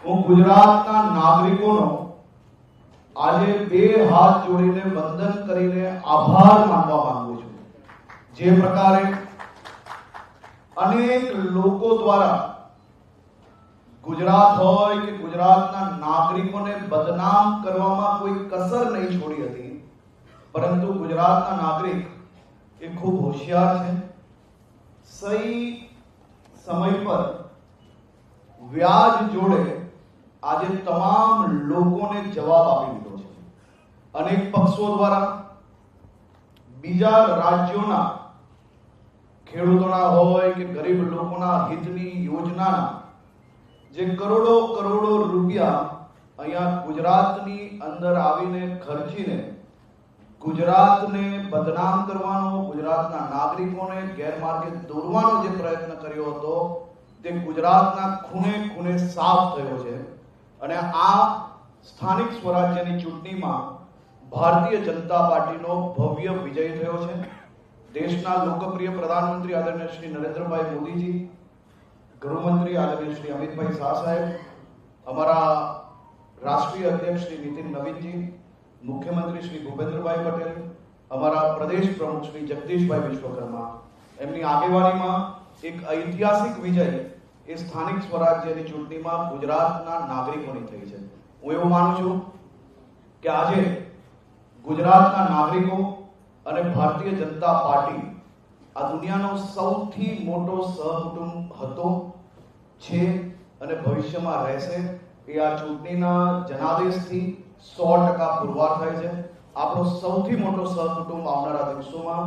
હું ગુજરાતના નાગરિકોનો આજે બે હાથ જોડીને વંદન કરીને આભાર માનવા માંગુ છું। જે પ્રકારે અનેક લોકો દ્વારા ગુજરાત હોય કે ગુજરાતના નાગરિકોને બદનામ કરવામાં કોઈ કસર નહીં છોડી હતી, પરંતુ ગુજરાતના નાગરિક એ ખૂબ હોશિયાર છે। સહી સમય પર વ્યાજ જોડે આજે તમામ લોકોને જવાબ આપી દીધો છે। અનેક પક્ષો દ્વારા બીજા રાજ્યોના ખેડૂતોના હોય કે ગરીબ લોકોના હિતની યોજનાના જે કરોડો કરોડો રૂપિયા અહીંયા ગુજરાતની અંદર આવીને ખર્ચીને ગુજરાતને બદનામ કરવાનો, ગુજરાતના નાગરિકોને ગેરમાર્ગે દોરવાનો જે પ્રયત્ન કર્યો હતો તે ગુજરાતના ખૂણે ખૂણે સાફ થયો છે। અને આ સ્થાનિક સ્વરાજ્યની ચૂંટણીમાં ભારતીય જનતા પાર્ટીનો ભવ્ય વિજય થયો છે। દેશના લોકપ્રિય પ્રધાનમંત્રી આદરણીય શ્રી નરેન્દ્રભાઈ મોદીજી, ગૃહમંત્રી આદરણીય શ્રી અમિતભાઈ શાહ સાહેબ, અમારા રાષ્ટ્રીય અધ્યક્ષ શ્રી નીતિન નવીનજી, મુખ્યમંત્રી શ્રી ભૂપેન્દ્રભાઈ પટેલ, અમારા પ્રદેશ પ્રમુખ શ્રી જગદીશભાઈ વિશ્વકર્મા, એમની આગેવાનીમાં એક ઐતિહાસિક વિજય એ સ્થાનિક સ્વરાજ્યની ચૂંટણીમાં ગુજરાતના નાગરિકોની થઈ છે। હું એવું માનું છું કે આજે ગુજરાતના નાગરિકો અને ભારતીય જનતા પાર્ટી આ દુનિયાનો સૌથી મોટો સહકુટુંબ હતો, છે અને ભવિષ્યમાં રહેશે। એ આ ચૂંટણીના જનાદેશથી 100% પુરવાર થાય છે। આપણો સૌથી મોટો સહકુટુંબ આવનારા દિવસોમાં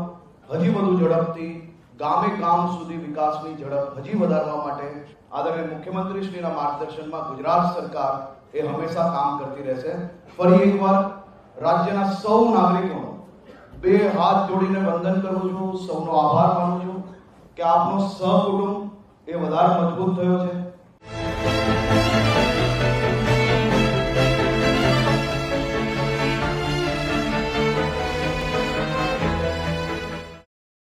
હજી વધુ ઝડપથી ગામે ગામ સુધી વિકાસની ઝડપ હજી વધારવા માટે આદરણીય મુખ્યમંત્રી શ્રીના માર્ગદર્શનમાં ગુજરાત સરકાર એ હંમેશા કામ કરતી રહેશે। ફરી એકવાર રાજ્યના સૌ નાગરિકોનો બે હાથ જોડીને વંદન કરું છું, સૌનો આભાર માનું છું કે આપનો સહકુટુંબ એ વધારે મજબૂત થયો છે।